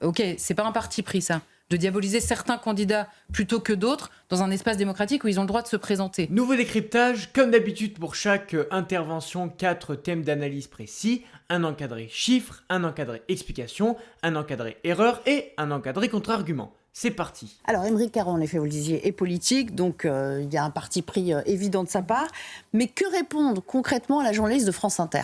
Ok, c'est pas un parti pris ça, de diaboliser certains candidats plutôt que d'autres dans un espace démocratique où ils ont le droit de se présenter. Nouveau décryptage, comme d'habitude pour chaque intervention, 4 thèmes d'analyse précis, un encadré chiffre, un encadré explication, un encadré erreur et un encadré contre-argument. C'est parti. Alors, Aymeric Caron, en effet, vous le disiez, est politique, donc il y a un parti pris évident de sa part. Mais que répondre concrètement à la journaliste de France Inter ?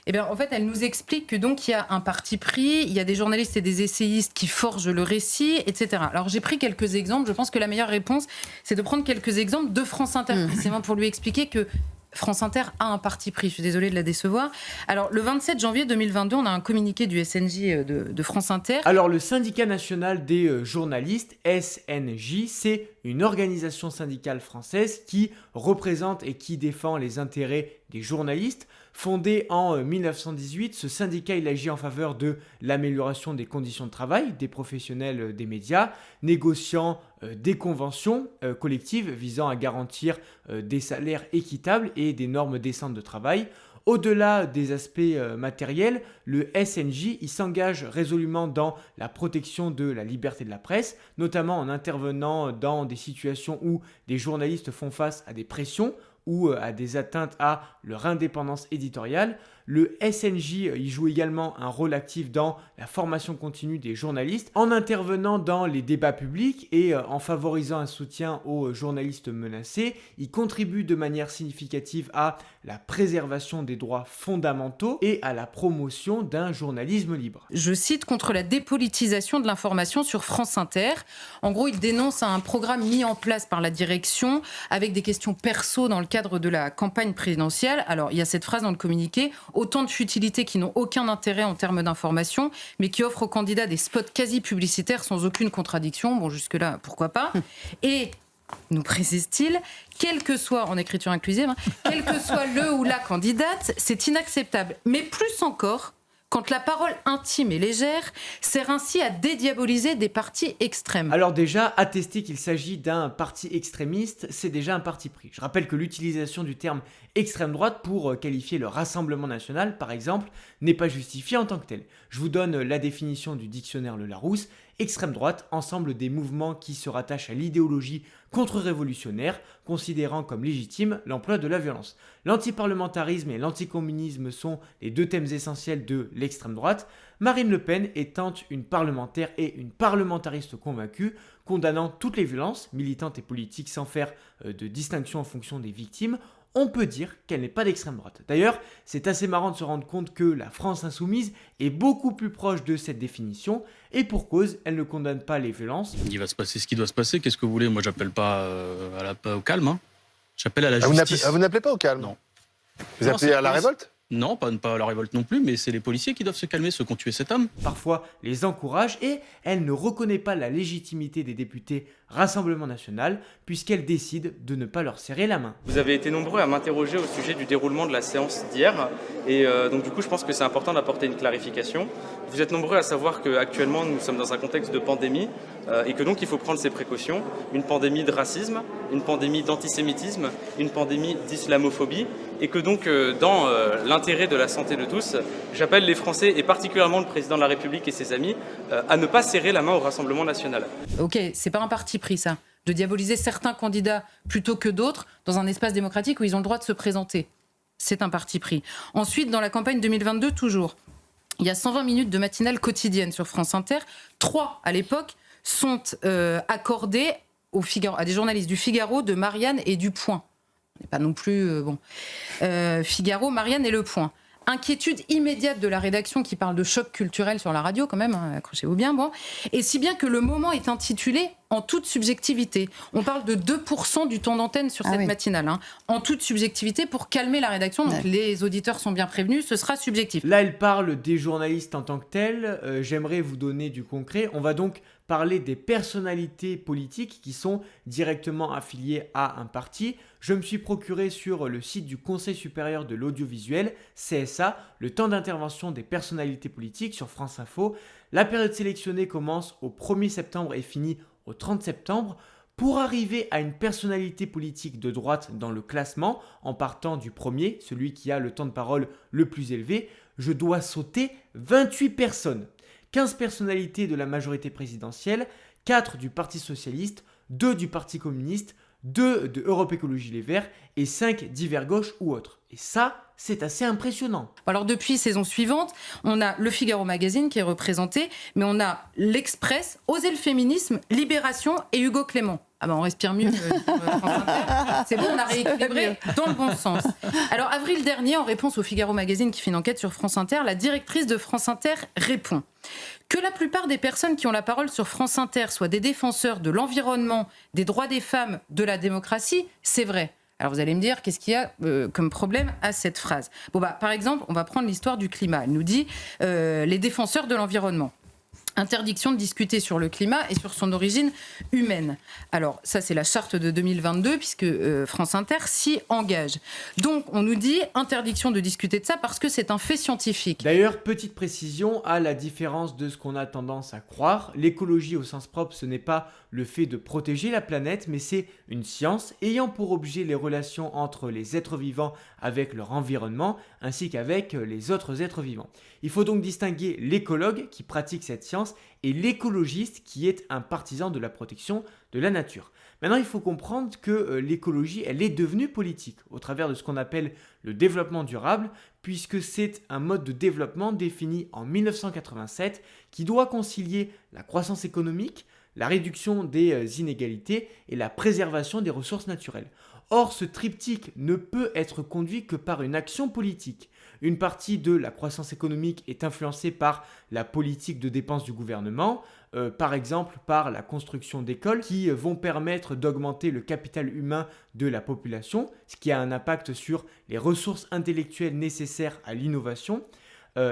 Eh bien, en fait, elle nous explique que donc il y a un parti pris, il y a des journalistes et des essayistes qui forgent le récit, etc. Alors, j'ai pris quelques exemples. Je pense que la meilleure réponse, c'est de prendre quelques exemples de France Inter, précisément pour lui expliquer que France Inter a un parti pris. Je suis désolée de la décevoir. Alors, le 27 janvier 2022, on a un communiqué du SNJ de France Inter. Alors, le syndicat national des journalistes, SNJ, c'est une organisation syndicale française qui représente et qui défend les intérêts des journalistes. Fondé en 1918, ce syndicat il agit en faveur de l'amélioration des conditions de travail des professionnels des médias, négociant des conventions collectives visant à garantir des salaires équitables et des normes décentes de travail. Au-delà des aspects matériels, le SNJ il s'engage résolument dans la protection de la liberté de la presse, notamment en intervenant dans des situations où des journalistes font face à des pressions ou à des atteintes à leur indépendance éditoriale. Le SNJ y joue également un rôle actif dans la formation continue des journalistes, en intervenant dans les débats publics et en favorisant un soutien aux journalistes menacés. Il contribue de manière significative à la préservation des droits fondamentaux et à la promotion d'un journalisme libre. Je cite, contre la dépolitisation de l'information sur France Inter. En gros, il dénonce un programme mis en place par la direction avec des questions perso dans le cadre de la campagne présidentielle. Alors, il y a cette phrase dans le communiqué: autant de futilités qui n'ont aucun intérêt en termes d'information, mais qui offrent aux candidats des spots quasi publicitaires sans aucune contradiction. Bon, jusque-là, pourquoi pas. Et, nous précise-t-il, quel que soit, en écriture inclusive, quel que soit le ou la candidate, c'est inacceptable. Mais plus encore, quand la parole intime et légère sert ainsi à dédiaboliser des partis extrêmes. Alors déjà, attester qu'il s'agit d'un parti extrémiste, c'est déjà un parti pris. Je rappelle que l'utilisation du terme extrême droite pour qualifier le Rassemblement national, par exemple, n'est pas justifiée en tant que telle. Je vous donne la définition du dictionnaire Le Larousse. Extrême droite, ensemble des mouvements qui se rattachent à l'idéologie contre-révolutionnaire, considérant comme légitime l'emploi de la violence. L'antiparlementarisme et l'anticommunisme sont les deux thèmes essentiels de l'extrême droite. Marine Le Pen étant une parlementaire et une parlementariste convaincue, condamnant toutes les violences, militantes et politiques sans faire de distinction en fonction des victimes, on peut dire qu'elle n'est pas d'extrême droite. D'ailleurs, c'est assez marrant de se rendre compte que la France insoumise est beaucoup plus proche de cette définition, et pour cause, elle ne condamne pas les violences. Il va se passer ce qui doit se passer, qu'est-ce que vous voulez? Moi, j'appelle pas au calme, hein. J'appelle à la justice. Vous n'appelez pas au calme? Non. Vous appelez à la révolte? Non, pas à la révolte non plus, mais c'est les policiers qui doivent se calmer, ceux qui ont tué cet homme. Parfois les encourage et elle ne reconnaît pas la légitimité des députés Rassemblement National puisqu'elle décide de ne pas leur serrer la main. Vous avez été nombreux à m'interroger au sujet du déroulement de la séance d'hier et donc du coup je pense que c'est important d'apporter une clarification. Vous êtes nombreux à savoir qu'actuellement nous sommes dans un contexte de pandémie et que donc il faut prendre ses précautions. Une pandémie de racisme, une pandémie d'antisémitisme, une pandémie d'islamophobie et que donc dans l'intérêt de la santé de tous, j'appelle les Français et particulièrement le président de la République et ses amis à ne pas serrer la main au Rassemblement national. Ok, c'est pas un parti pris ça, de diaboliser certains candidats plutôt que d'autres dans un espace démocratique où ils ont le droit de se présenter. C'est un parti pris. Ensuite, dans la campagne 2022, toujours, il y a 120 minutes de matinale quotidienne sur France Inter. 3, à l'époque, sont accordées à des journalistes du Figaro, de Marianne et du Point. On n'est pas non plus... Figaro, Marianne et Le Point. Inquiétude immédiate de la rédaction qui parle de choc culturel sur la radio quand même, hein, accrochez-vous bien, bon. Et si bien que le moment est intitulé « En toute subjectivité ». On parle de 2% du temps d'antenne sur cette matinale, hein, en toute subjectivité pour calmer la rédaction. Donc les auditeurs sont bien prévenus, ce sera subjectif. Là, elle parle des journalistes en tant que tels. J'aimerais vous donner du concret. On va donc parler des personnalités politiques qui sont directement affiliées à un parti. Je me suis procuré sur le site du Conseil supérieur de l'audiovisuel, CSA, le temps d'intervention des personnalités politiques sur France Info. La période sélectionnée commence au 1er septembre et finit au 30 septembre. Pour arriver à une personnalité politique de droite dans le classement, en partant du premier, celui qui a le temps de parole le plus élevé, je dois sauter 28 personnes. 15 personnalités de la majorité présidentielle, 4 du Parti socialiste, 2 du Parti communiste, 2 de Europe Écologie Les Verts et 5 d'Hiver Gauche ou autres. Et ça, c'est assez impressionnant. Alors depuis saison suivante, on a le Figaro Magazine qui est représenté, mais on a l'Express, Oser le féminisme, Libération et Hugo Clément. Ah ben on respire mieux que France Inter. C'est bon, on a rééquilibré dans le bon sens. Alors avril dernier, en réponse au Figaro Magazine qui fait une enquête sur France Inter, la directrice de France Inter répond que la plupart des personnes qui ont la parole sur France Inter soient des défenseurs de l'environnement, des droits des femmes, de la démocratie, c'est vrai. Alors vous allez me dire, qu'est-ce qu'il y a comme problème à cette phrase ? Bon bah, par exemple, on va prendre l'histoire du climat. Elle nous dit les défenseurs de l'environnement. Interdiction de discuter sur le climat et sur son origine humaine. Alors, ça, c'est la charte de 2022, puisque France Inter s'y engage. Donc, on nous dit interdiction de discuter de ça parce que c'est un fait scientifique. D'ailleurs, petite précision, à la différence de ce qu'on a tendance à croire, l'écologie au sens propre, ce n'est pas le fait de protéger la planète, mais c'est une science ayant pour objet les relations entre les êtres vivants avec leur environnement, ainsi qu'avec les autres êtres vivants. Il faut donc distinguer l'écologue qui pratique cette science et l'écologiste qui est un partisan de la protection de la nature. Maintenant, il faut comprendre que l'écologie, elle est devenue politique au travers de ce qu'on appelle le développement durable, puisque c'est un mode de développement défini en 1987 qui doit concilier la croissance économique, la réduction des inégalités et la préservation des ressources naturelles. Or, ce triptyque ne peut être conduit que par une action politique. Une partie de la croissance économique est influencée par la politique de dépenses du gouvernement, par exemple par la construction d'écoles qui vont permettre d'augmenter le capital humain de la population, ce qui a un impact sur les ressources intellectuelles nécessaires à l'innovation.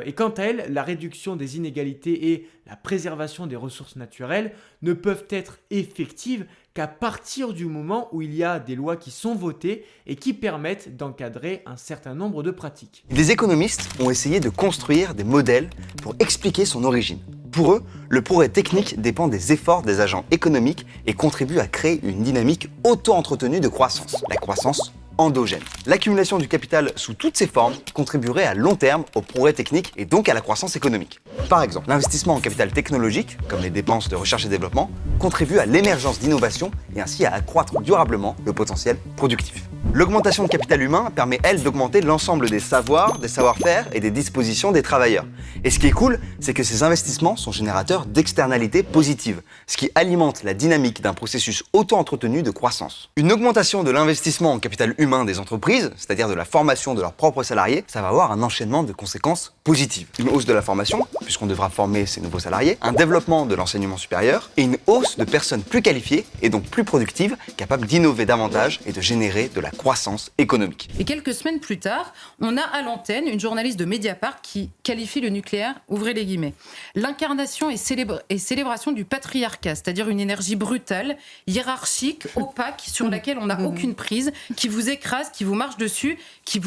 Et quant à elle, la réduction des inégalités et la préservation des ressources naturelles ne peuvent être effectives qu'à partir du moment où il y a des lois qui sont votées et qui permettent d'encadrer un certain nombre de pratiques. Des économistes ont essayé de construire des modèles pour expliquer son origine. Pour eux, le progrès technique dépend des efforts des agents économiques et contribue à créer une dynamique auto-entretenue de croissance, la croissance endogène. L'accumulation du capital sous toutes ses formes contribuerait à long terme au progrès technique et donc à la croissance économique. Par exemple, l'investissement en capital technologique, comme les dépenses de recherche et développement, contribue à l'émergence d'innovations et ainsi à accroître durablement le potentiel productif. L'augmentation de capital humain permet, elle, d'augmenter l'ensemble des savoirs, des savoir-faire et des dispositions des travailleurs. Et ce qui est cool, c'est que ces investissements sont générateurs d'externalités positives, ce qui alimente la dynamique d'un processus auto-entretenu de croissance. Une augmentation de l'investissement en capital humain des entreprises, c'est-à-dire de la formation de leurs propres salariés, ça va avoir un enchaînement de conséquences positives. Une hausse de la formation, puisqu'on devra former ces nouveaux salariés, un développement de l'enseignement supérieur et une hausse de personnes plus qualifiées et donc plus productives, capables d'innover davantage et de générer de la croissance économique. Et quelques semaines plus tard, on a à l'antenne une journaliste de Mediapart qui qualifie le nucléaire, ouvrez les guillemets, l'incarnation et célébration du patriarcat, c'est-à-dire une énergie brutale, hiérarchique, opaque, sur laquelle on n'a aucune prise, qui vous écrase, qui vous marche dessus, qui ne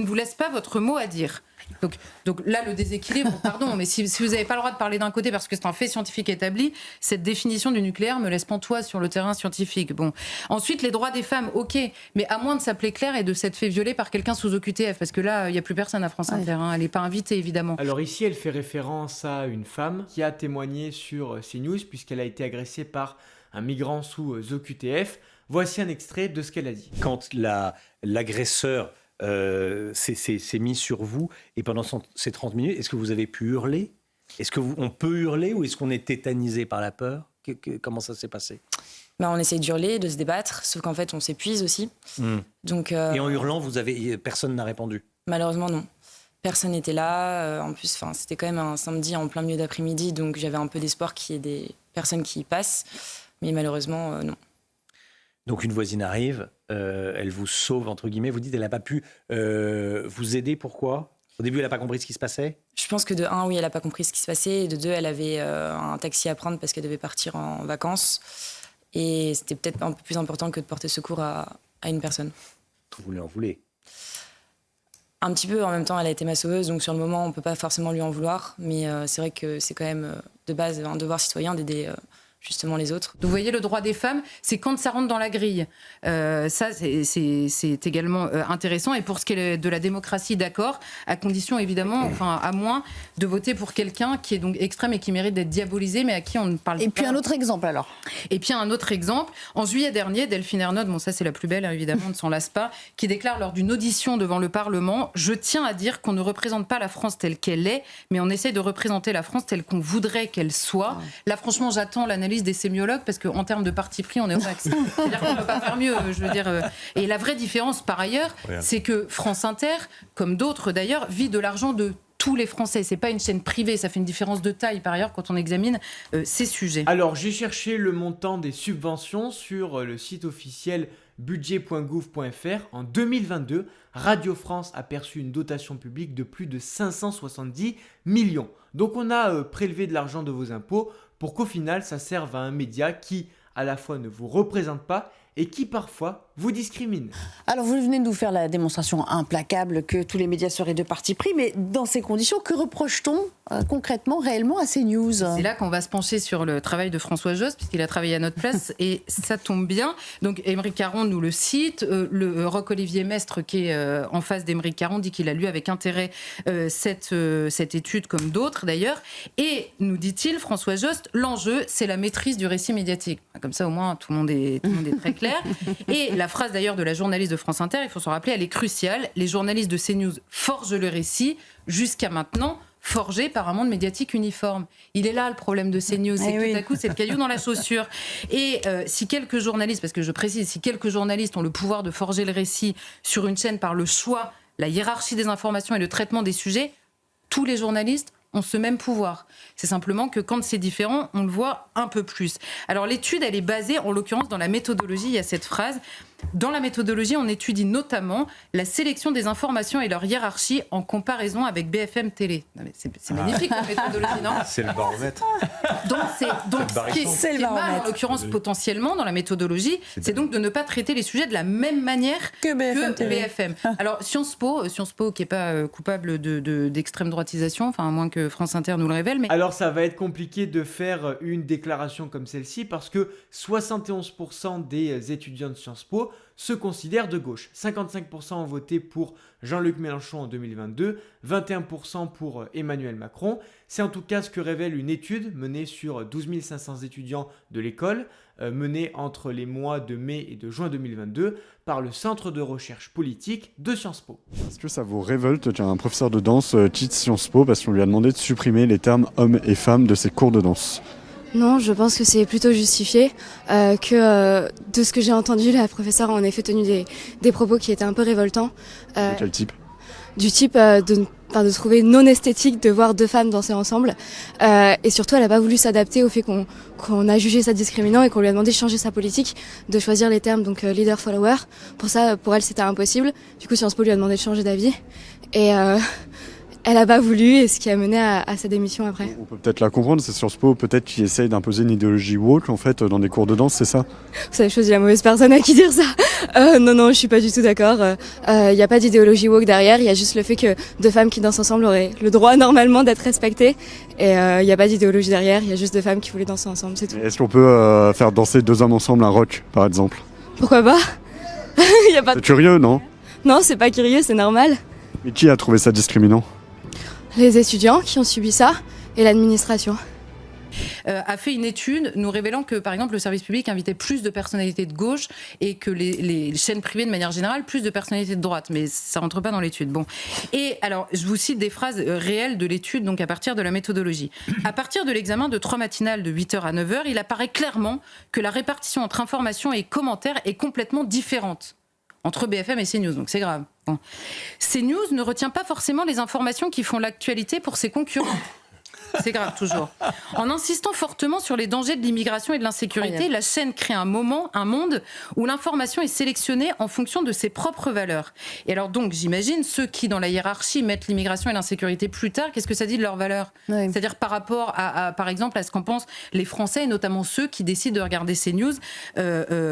vous laisse pas votre mot à dire. Donc là, le déséquilibre, pardon, mais si vous n'avez pas le droit de parler d'un côté parce que c'est un fait scientifique établi, cette définition du nucléaire me laisse pantoise sur le terrain scientifique. Bon. Ensuite, les droits des femmes, ok, mais à moins de s'appeler Claire et de s'être fait violer par quelqu'un sous OQTF, parce que là, il n'y a plus personne à France Inter, hein, elle n'est pas invitée, évidemment. Alors ici, elle fait référence à une femme qui a témoigné sur CNews puisqu'elle a été agressée par un migrant sous OQTF. Voici un extrait de ce qu'elle a dit. Quand l'agresseur s'est mis sur vous et pendant ces 30 minutes, est-ce que vous avez pu hurler ? Est-ce qu'on peut hurler ou est-ce qu'on est tétanisé par la peur ? Comment ça s'est passé ? On essaye d'hurler, de se débattre, sauf qu'en fait on s'épuise aussi. Donc, et en hurlant, personne n'a répondu ? Malheureusement non. Personne n'était là. En plus, c'était quand même un samedi en plein milieu d'après-midi, donc j'avais un peu d'espoir qu'il y ait des personnes qui y passent. Mais malheureusement, non. Donc une voisine arrive, elle vous sauve, entre guillemets. Vous dites qu'elle n'a pas pu vous aider. Pourquoi ? Au début, elle n'a pas compris ce qui se passait ? Je pense que de 1, oui, elle n'a pas compris ce qui se passait. Et de 2, elle avait un taxi à prendre parce qu'elle devait partir en vacances. Et c'était peut-être un peu plus important que de porter secours à une personne. Vous lui en voulez ? Un petit peu. En même temps, elle a été ma sauveuse. Donc sur le moment, on ne peut pas forcément lui en vouloir. Mais c'est vrai que c'est quand même de base un devoir citoyen d'aider justement les autres. Vous voyez, le droit des femmes, c'est quand ça rentre dans la grille. Ça, c'est également intéressant. Et pour ce qui est de la démocratie, d'accord, à condition évidemment, enfin à moins de voter pour quelqu'un qui est donc extrême et qui mérite d'être diabolisé, mais à qui on ne parle pas. Et puis un autre exemple alors. Et puis un autre exemple, en juillet dernier, Delphine Ernotte, bon ça c'est la plus belle évidemment, on ne s'en lasse pas, qui déclare lors d'une audition devant le Parlement: je tiens à dire qu'on ne représente pas la France telle qu'elle est, mais on essaie de représenter la France telle qu'on voudrait qu'elle soit. Là franchement j'attends l'analyse des sémiologues parce qu'en termes de parti pris on est au max. C'est-à-dire qu'on ne peut pas faire mieux, je veux dire. Et la vraie différence par ailleurs, c'est que France Inter, comme d'autres d'ailleurs, vit de l'argent de tous les Français. C'est pas une chaîne privée, ça fait une différence de taille par ailleurs quand on examine ces sujets. Alors j'ai cherché le montant des subventions sur le site officiel budget.gouv.fr. En 2022, Radio France a perçu une dotation publique de plus de 570 millions. Donc on a prélevé de l'argent de vos impôts pour qu'au final ça serve à un média qui à la fois ne vous représente pas et qui parfois vous discrimine. Alors vous venez de nous faire la démonstration implacable que tous les médias seraient de parti pris, mais dans ces conditions, que reproche-t-on concrètement, réellement à CNews ? C'est là qu'on va se pencher sur le travail de François Jost, puisqu'il a travaillé à notre place, et ça tombe bien. Donc Aymeric Caron nous le cite, le Roch-Olivier Mestre, qui est en face d'Aymeric Caron, dit qu'il a lu avec intérêt cette étude, comme d'autres d'ailleurs, et nous dit-il, François Jost, l'enjeu, c'est la maîtrise du récit médiatique. Comme ça, au moins, tout le monde est très clair. Et la phrase d'ailleurs de la journaliste de France Inter, il faut s'en rappeler, elle est cruciale. Les journalistes de CNews forgent le récit, jusqu'à maintenant forgé par un monde médiatique uniforme. Il est là le problème de CNews, c'est que tout à coup c'est le caillou dans la chaussure. Et si quelques journalistes, parce que je précise, si quelques journalistes ont le pouvoir de forger le récit sur une chaîne par le choix, la hiérarchie des informations et le traitement des sujets, tous les journalistes ont ce même pouvoir. C'est simplement que quand c'est différent, on le voit un peu plus. Alors l'étude, elle est basée, en l'occurrence, dans la méthodologie. Il y a cette phrase. Dans la méthodologie, on étudie notamment la sélection des informations et leur hiérarchie en comparaison avec BFM Télé. Non, mais c'est magnifique, la méthodologie, non ? C'est le baromètre. Donc, ce qui est mal, en l'occurrence, potentiellement, dans la méthodologie, c'est donc de ne pas traiter les sujets de la même manière que BFM. Alors, Sciences Po, qui n'est pas coupable d'extrême droitisation, enfin, à moins que France Inter nous le révèle. Mais... Alors, ça va être compliqué de faire une déclaration comme celle-ci parce que 71% des étudiants de Sciences Po se considèrent de gauche. 55% ont voté pour Jean-Luc Mélenchon en 2022, 21% pour Emmanuel Macron. C'est en tout cas ce que révèle une étude menée sur 12 500 étudiants de l'école, menée entre les mois de mai et de juin 2022 par le Centre de recherche politique de Sciences Po. Est-ce que ça vous révolte qu'un professeur de danse quitte Sciences Po parce qu'on lui a demandé de supprimer les termes hommes et femmes de ses cours de danse ? Non, je pense que c'est plutôt justifié, que de ce que j'ai entendu, la professeure a en effet tenu des propos qui étaient un peu révoltants. De quel type ? Du type de trouver non esthétique de voir deux femmes danser ensemble. Et surtout, elle n'a pas voulu s'adapter au fait qu'on a jugé ça discriminant et qu'on lui a demandé de changer sa politique, de choisir les termes donc leader-follower. Pour ça, pour elle, c'était impossible. Du coup, Sciences Po lui a demandé de changer d'avis. Et... elle n'a pas voulu, et ce qui a mené à sa démission après. On peut peut-être la comprendre, c'est Sciences Po peut-être qui essaye d'imposer une idéologie woke en fait dans des cours de danse, c'est ça ? Vous avez choisi la mauvaise personne à qui dire ça. Non, je suis pas du tout d'accord. Il n'y a pas d'idéologie woke derrière, il y a juste le fait que deux femmes qui dansent ensemble auraient le droit normalement d'être respectées. Et il n'y a pas d'idéologie derrière, il y a juste deux femmes qui voulaient danser ensemble, c'est tout. Est-ce qu'on peut faire danser deux hommes ensemble un rock, par exemple ? Pourquoi pas ? Y a pas... C'est curieux, non ? Non, c'est pas curieux, c'est normal. Mais qui a trouvé ça discriminant ? Les étudiants qui ont subi ça et l'administration. A fait une étude nous révélant que, par exemple, le service public invitait plus de personnalités de gauche et que les chaînes privées, de manière générale, plus de personnalités de droite. Mais ça rentre pas dans l'étude. Bon. Et alors, je vous cite des phrases réelles de l'étude, donc à partir de la méthodologie. À partir de l'examen de 3 matinales de 8h à 9h, il apparaît clairement que la répartition entre informations et commentaires est complètement différente entre BFM et CNews, donc c'est grave. Bon. CNews ne retient pas forcément les informations qui font l'actualité pour ses concurrents. C'est grave, toujours. En insistant fortement sur les dangers de l'immigration et de l'insécurité, la chaîne crée un monde où l'information est sélectionnée en fonction de ses propres valeurs. Et alors donc, j'imagine, ceux qui, dans la hiérarchie, mettent l'immigration et l'insécurité plus tard, qu'est-ce que ça dit de leurs valeurs ? C'est-à-dire par rapport par exemple, à ce qu'en pensent les Français, et notamment ceux qui décident de regarder CNews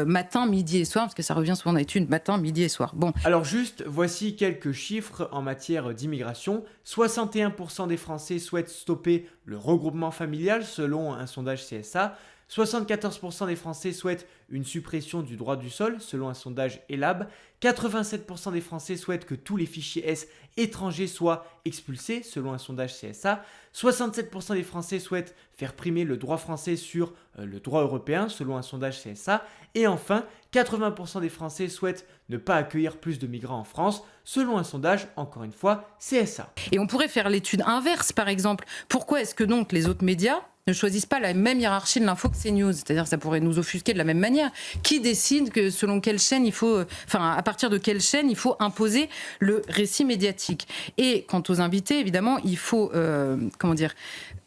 matin, midi et soir, parce que ça revient souvent dans l'étude, matin, midi et soir. Bon. Alors juste, voici quelques chiffres en matière d'immigration. 61% des Français souhaitent stopper le regroupement familial selon un sondage CSA. 74% des Français souhaitent une suppression du droit du sol selon un sondage ELAB. 87% des Français souhaitent que tous les fichiers S étrangers soient expulsés selon un sondage CSA. 67% des Français souhaitent faire primer le droit français sur le droit européen selon un sondage CSA. Et enfin, 80% des Français souhaitent ne pas accueillir plus de migrants en France selon un sondage, encore une fois, CSA. Et on pourrait faire l'étude inverse, par exemple. Pourquoi est-ce que donc les autres médias ne choisissent pas la même hiérarchie de l'info que CNews? C'est-à-dire que ça pourrait nous offusquer de la même manière. Qui décide que selon quelle chaîne il faut, à partir de quelle chaîne il faut imposer le récit médiatique? Et quant aux invités, évidemment, il faut,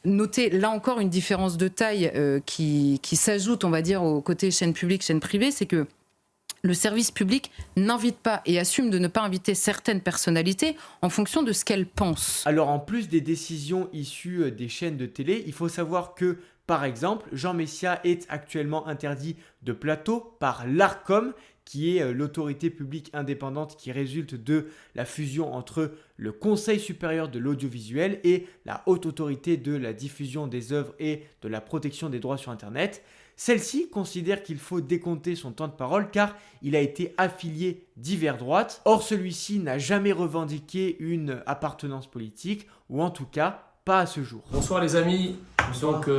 noter là encore une différence de taille qui s'ajoute, on va dire, au côté chaîne publique, chaîne privée, c'est que le service public n'invite pas et assume de ne pas inviter certaines personnalités en fonction de ce qu'elles pensent. Alors en plus des décisions issues des chaînes de télé, il faut savoir que, par exemple, Jean Messia est actuellement interdit de plateau par l'Arcom, qui est l'autorité publique indépendante qui résulte de la fusion entre le Conseil supérieur de l'audiovisuel et la Haute Autorité de la diffusion des œuvres et de la protection des droits sur Internet. Celle-ci considère qu'il faut décompter son temps de parole car il a été affilié divers droites. Or, celui-ci n'a jamais revendiqué une appartenance politique, ou en tout cas, pas à ce jour. Bonsoir les amis. Donc,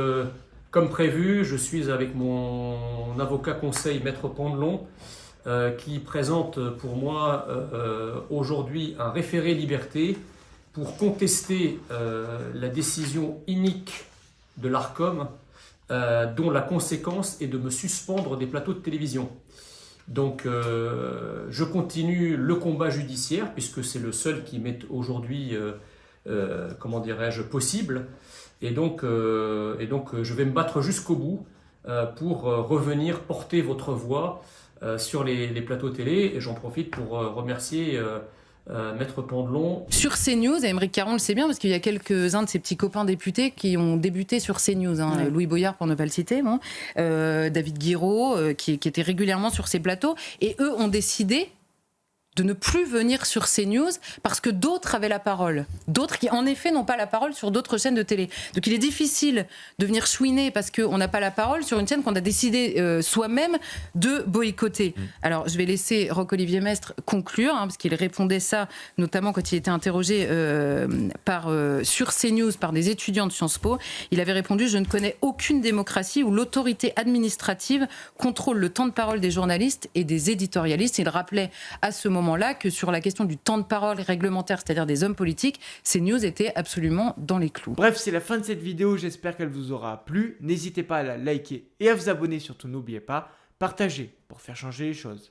comme prévu, je suis avec mon avocat conseil, Maître Pandelon, qui présente pour moi aujourd'hui un référé liberté pour contester la décision inique de l'Arcom, dont la conséquence est de me suspendre des plateaux de télévision. Donc je continue le combat judiciaire puisque c'est le seul qui m'est aujourd'hui, possible. Et donc je vais me battre jusqu'au bout pour revenir porter votre voix sur les plateaux télé. Et j'en profite pour remercier Maître Pandelon. Sur CNews, Aymeric Caron le sait bien, parce qu'il y a quelques-uns de ses petits copains députés qui ont débuté sur CNews. Ouais. Louis Boyard, pour ne pas le citer, David Guiraud, qui était régulièrement sur ces plateaux. Et eux ont décidé de ne plus venir sur CNews parce que d'autres avaient la parole. D'autres qui, en effet, n'ont pas la parole sur d'autres chaînes de télé. Donc il est difficile de venir chouiner parce qu'on n'a pas la parole sur une chaîne qu'on a décidé soi-même de boycotter. Alors je vais laisser Roch-Olivier Maistre conclure, parce qu'il répondait ça, notamment quand il était interrogé sur CNews par des étudiants de Sciences Po. Il avait répondu « Je ne connais aucune démocratie où l'autorité administrative contrôle le temps de parole des journalistes et des éditorialistes ». Il rappelait à ce moment-là que sur la question du temps de parole réglementaire, c'est-à-dire des hommes politiques, CNews était absolument dans les clous. Bref, c'est la fin de cette vidéo, j'espère qu'elle vous aura plu. N'hésitez pas à la liker et à vous abonner, surtout n'oubliez pas, partagez pour faire changer les choses.